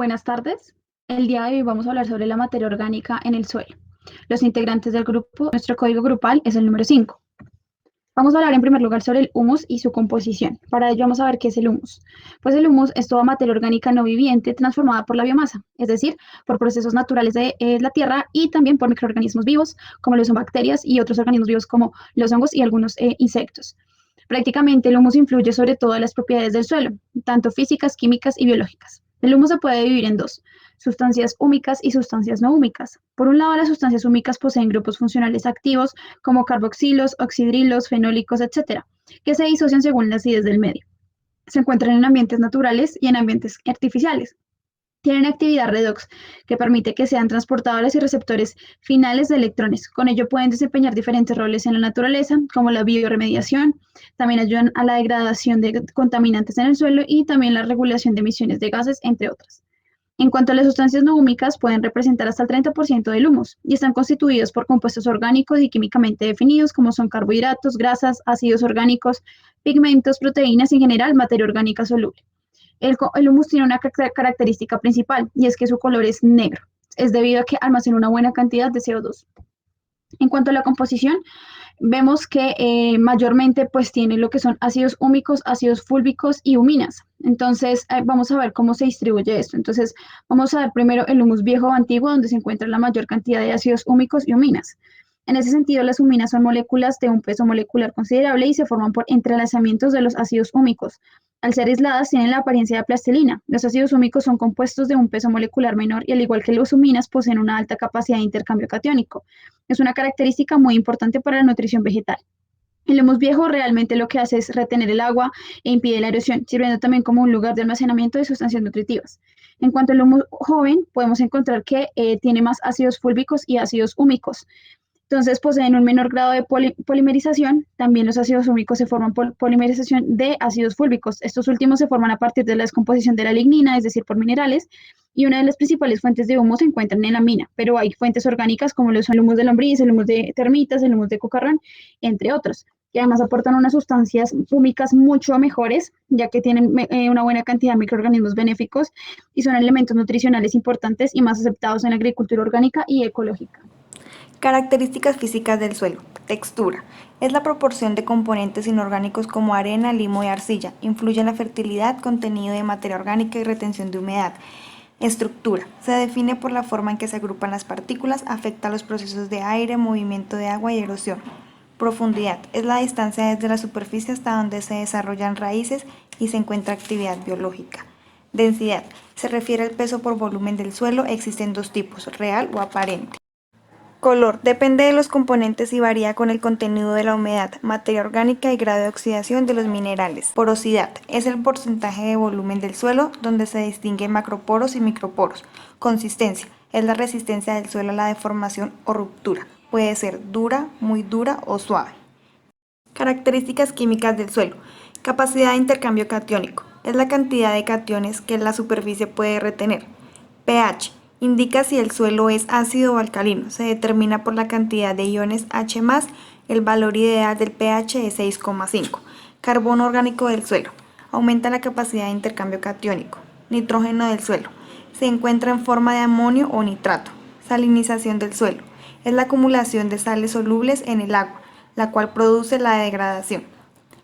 Buenas tardes. El día de hoy vamos a hablar sobre la materia orgánica en el suelo. Los integrantes del grupo, nuestro código grupal es el número 5. Vamos a hablar en primer lugar sobre el humus y su composición. Para ello vamos a ver qué es el humus. Pues el humus es toda materia orgánica no viviente transformada por la biomasa, es decir, por procesos naturales de la tierra y también por microorganismos vivos, como lo son bacterias y otros organismos vivos como los hongos y algunos insectos. Prácticamente el humus influye sobre todas las propiedades del suelo, tanto físicas, químicas y biológicas. El humus se puede dividir en dos, sustancias húmicas y sustancias no húmicas. Por un lado, las sustancias húmicas poseen grupos funcionales activos como carboxilos, oxidrilos, fenólicos, etcétera, que se disocian según la acidez del medio. Se encuentran en ambientes naturales y en ambientes artificiales. Tienen actividad redox, que permite que sean transportadores y receptores finales de electrones. Con ello pueden desempeñar diferentes roles en la naturaleza, como la bioremediación, también ayudan a la degradación de contaminantes en el suelo y también la regulación de emisiones de gases, entre otras. En cuanto a las sustancias no húmicas, pueden representar hasta el 30% del humus y están constituidos por compuestos orgánicos y químicamente definidos, como son carbohidratos, grasas, ácidos orgánicos, pigmentos, proteínas y en general materia orgánica soluble. El humus tiene una característica principal y es que su color es negro. Es debido a que almacena una buena cantidad de CO2. En cuanto a la composición, vemos que mayormente pues tiene lo que son ácidos húmicos, ácidos fúlbicos y huminas. Entonces vamos a ver cómo se distribuye esto. Entonces vamos a ver primero el humus viejo o antiguo, donde se encuentra la mayor cantidad de ácidos húmicos y huminas. En ese sentido, las huminas son moléculas de un peso molecular considerable y se forman por entrelazamientos de los ácidos húmicos. Al ser aisladas, tienen la apariencia de plastilina. Los ácidos húmicos son compuestos de un peso molecular menor y, al igual que los huminas, poseen una alta capacidad de intercambio catiónico. Es una característica muy importante para la nutrición vegetal. El humus viejo realmente lo que hace es retener el agua e impide la erosión, sirviendo también como un lugar de almacenamiento de sustancias nutritivas. En cuanto al humus joven, podemos encontrar que tiene más ácidos fúlbicos y ácidos húmicos. Entonces poseen un menor grado de polimerización. También los ácidos húmicos se forman por polimerización de ácidos fúlbicos. Estos últimos se forman a partir de la descomposición de la lignina, es decir, por minerales, y una de las principales fuentes de humo se encuentran en la mina, pero hay fuentes orgánicas como lo son el humus de lombriz, el humus de termitas, el humus de cucarrón, entre otros, que además aportan unas sustancias húmicas mucho mejores, ya que tienen una buena cantidad de microorganismos benéficos y son elementos nutricionales importantes y más aceptados en la agricultura orgánica y ecológica. Características físicas del suelo. Textura. Es la proporción de componentes inorgánicos como arena, limo y arcilla. Influye en la fertilidad, contenido de materia orgánica y retención de humedad. Estructura. Se define por la forma en que se agrupan las partículas, afecta a los procesos de aire, movimiento de agua y erosión. Profundidad. Es la distancia desde la superficie hasta donde se desarrollan raíces y se encuentra actividad biológica. Densidad. Se refiere al peso por volumen del suelo. Existen dos tipos, real o aparente. Color. Depende de los componentes y varía con el contenido de la humedad, materia orgánica y grado de oxidación de los minerales. Porosidad. Es el porcentaje de volumen del suelo donde se distinguen macroporos y microporos. Consistencia. Es la resistencia del suelo a la deformación o ruptura. Puede ser dura, muy dura o suave. Características químicas del suelo. Capacidad de intercambio catiónico. Es la cantidad de cationes que la superficie puede retener. pH. Indica si el suelo es ácido o alcalino. Se determina por la cantidad de iones H+, el valor ideal del pH es 6,5. Carbono orgánico del suelo. Aumenta la capacidad de intercambio catiónico. Nitrógeno del suelo. Se encuentra en forma de amonio o nitrato. Salinización del suelo. Es la acumulación de sales solubles en el agua, la cual produce la degradación.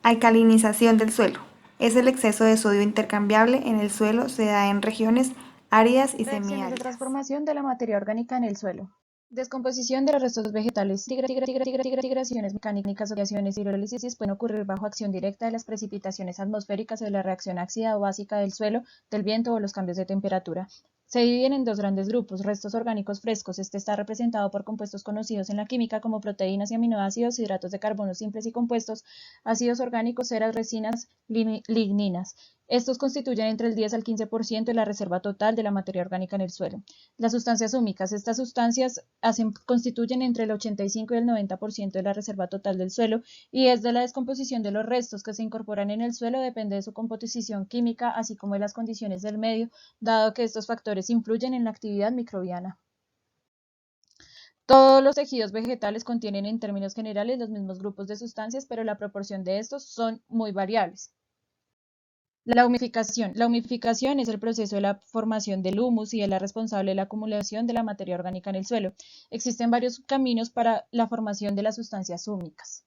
Alcalinización del suelo. Es el exceso de sodio intercambiable en el suelo, se da en regiones áridas y Reacciones de semiáridas. transformación de la materia orgánica en el suelo. Descomposición de los restos vegetales. Migraciones mecánicas, oxidaciones y hidrólisis pueden ocurrir bajo acción directa de las precipitaciones atmosféricas o de la reacción ácida o básica del suelo, del viento o los cambios de temperatura. Se dividen en dos grandes grupos, restos orgánicos frescos. Este está representado por compuestos conocidos en la química como proteínas y aminoácidos, hidratos de carbono simples y compuestos, ácidos orgánicos, ceras, resinas, ligninas. Estos constituyen entre el 10 al 15% de la reserva total de la materia orgánica en el suelo. Las sustancias húmicas. Estas sustancias constituyen entre el 85 y el 90% de la reserva total del suelo y es de la descomposición de los restos que se incorporan en el suelo depende de su composición química, así como de las condiciones del medio, dado que estos factores influyen en la actividad microbiana. Todos los tejidos vegetales contienen en términos generales los mismos grupos de sustancias, pero la proporción de estos son muy variables. La humificación. La humificación es el proceso de la formación del humus y es la responsable de la acumulación de la materia orgánica en el suelo. Existen varios caminos para la formación de las sustancias húmicas.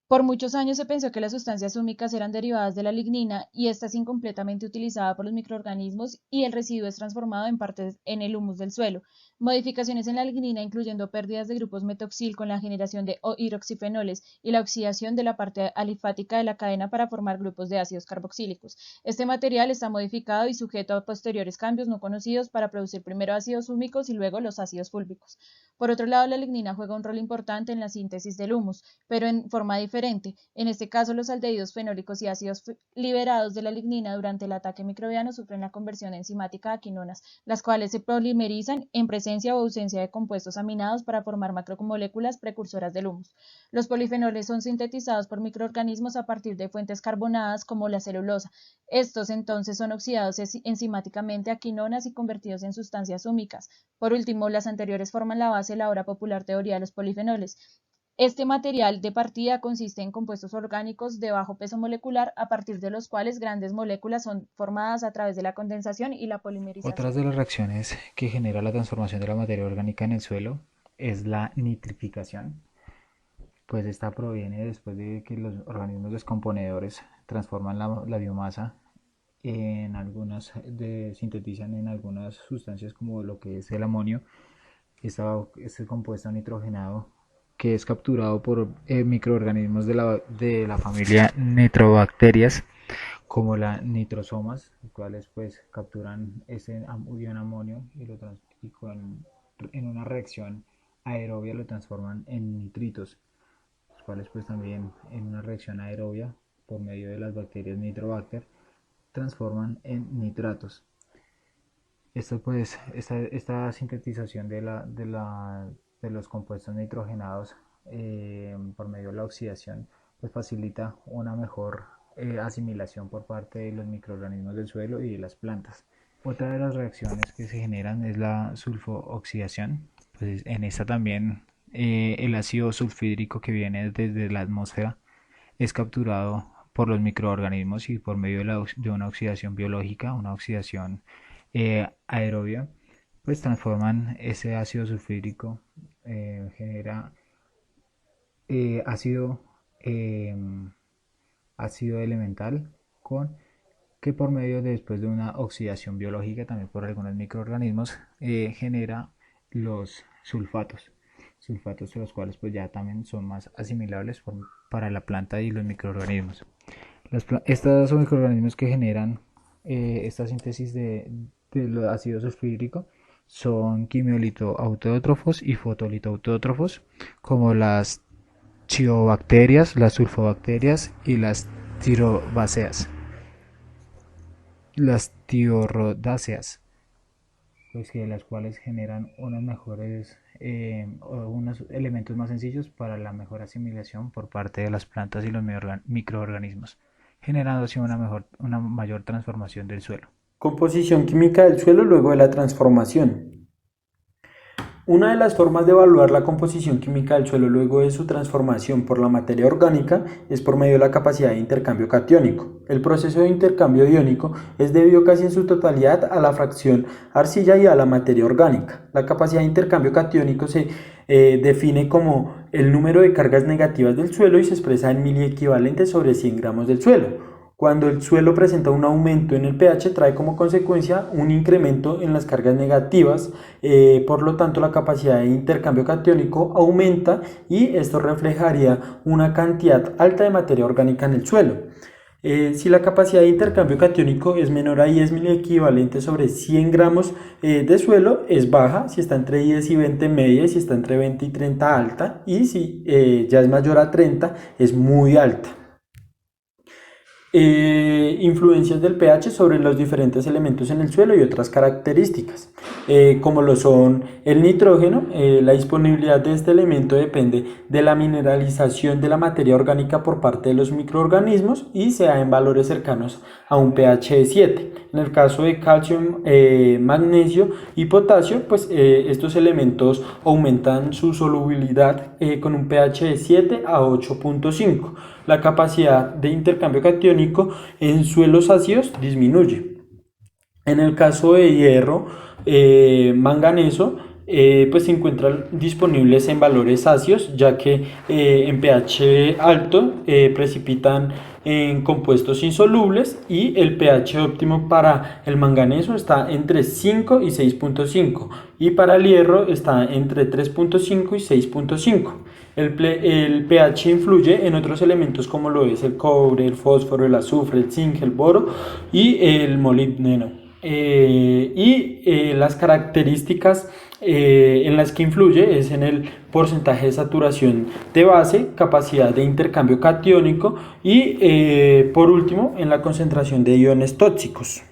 Por muchos años se pensó que las sustancias húmicas eran derivadas de la lignina y esta es incompletamente utilizada por los microorganismos y el residuo es transformado en partes en el humus del suelo. Modificaciones en la lignina, incluyendo pérdidas de grupos metoxil con la generación de hidroxifenoles y la oxidación de la parte alifática de la cadena para formar grupos de ácidos carboxílicos. Este material está modificado y sujeto a posteriores cambios no conocidos para producir primero ácidos húmicos y luego los ácidos fúlvicos. Por otro lado, la lignina juega un rol importante en la síntesis del humus, pero en forma diferente. En este caso, los aldehídos fenólicos y ácidos liberados de la lignina durante el ataque microbiano sufren la conversión enzimática a quinonas, las cuales se polimerizan en presencia o ausencia de compuestos aminados para formar macromoléculas precursoras del humus. Los polifenoles son sintetizados por microorganismos a partir de fuentes carbonadas como la celulosa. Estos entonces son oxidados enzimáticamente a quinonas y convertidos en sustancias húmicas. Por último, las anteriores forman la base de la ahora popular teoría de los polifenoles. Este material de partida consiste en compuestos orgánicos de bajo peso molecular a partir de los cuales grandes moléculas son formadas a través de la condensación y la polimerización. Otras de las reacciones que genera la transformación de la materia orgánica en el suelo es la nitrificación. Pues esta proviene después de que los organismos descomponedores transforman la biomasa en algunas, sintetizan en algunas sustancias como lo que es el amonio. Este compuesto nitrogenado que es capturado por microorganismos de la familia nitrobacterias como las nitrosomas, los cuales pues capturan ese ion amonio y en una reacción aerobia lo transforman en nitritos, los cuales pues también en una reacción aerobia por medio de las bacterias Nitrobacter transforman en nitratos. Esta sintetización de los compuestos nitrogenados por medio de la oxidación pues facilita una mejor asimilación por parte de los microorganismos del suelo y de las plantas. Otra de las reacciones que se generan es la sulfooxidación. Pues en esta también el ácido sulfídrico que viene desde la atmósfera es capturado por los microorganismos y por medio de una oxidación biológica, una oxidación aerobia, pues transforman ese ácido sulfídrico, genera ácido elemental que por medio después de una oxidación biológica también por algunos microorganismos genera los sulfatos, de los cuales pues ya también son más asimilables para la planta y los microorganismos. Estos microorganismos que generan esta síntesis del ácido sulfídrico son quimiolito-autótrofos y fotolito-autótrofos, como las ciobacterias, las sulfobacterias y las tirobáceas. Las tiorrodáceas, pues que las cuales generan unos mejores unos elementos más sencillos para la mejor asimilación por parte de las plantas y los microorganismos, generando así una mayor transformación del suelo. Composición química del suelo luego de la transformación. Una de las formas de evaluar la composición química del suelo luego de su transformación por la materia orgánica es por medio de la capacidad de intercambio catiónico. El proceso de intercambio iónico es debido casi en su totalidad a la fracción arcilla y a la materia orgánica. La capacidad de intercambio catiónico se define como el número de cargas negativas del suelo y se expresa en miliequivalentes sobre 100 gramos del suelo. Cuando el suelo presenta un aumento en el pH, trae como consecuencia un incremento en las cargas negativas, por lo tanto la capacidad de intercambio catiónico aumenta y esto reflejaría una cantidad alta de materia orgánica en el suelo. Si la capacidad de intercambio catiónico es menor a 10 miliequivalentes sobre 100 gramos de suelo, es baja. Si está entre 10 y 20, media. Y si está entre 20 y 30, alta. Y si ya es mayor a 30, es muy alta. Influencias del pH sobre los diferentes elementos en el suelo y otras características, como lo son el nitrógeno. La disponibilidad de este elemento depende de la mineralización de la materia orgánica por parte de los microorganismos y se da en valores cercanos a un pH de 7. En el caso de calcio, magnesio y potasio, pues estos elementos aumentan su solubilidad con un pH de 7 a 8.5. la capacidad de intercambio catiónico en suelos ácidos disminuye. En el caso de hierro, manganeso, pues se encuentran disponibles en valores ácidos, ya que en pH alto precipitan en compuestos insolubles, y el pH óptimo para el manganeso está entre 5 y 6.5 y para el hierro está entre 3.5 y 6.5. El pH influye en otros elementos como lo es el cobre, el fósforo, el azufre, el zinc, el boro y el molibdeno. Las características en las que influye es en el porcentaje de saturación de base, capacidad de intercambio catiónico y por último en la concentración de iones tóxicos.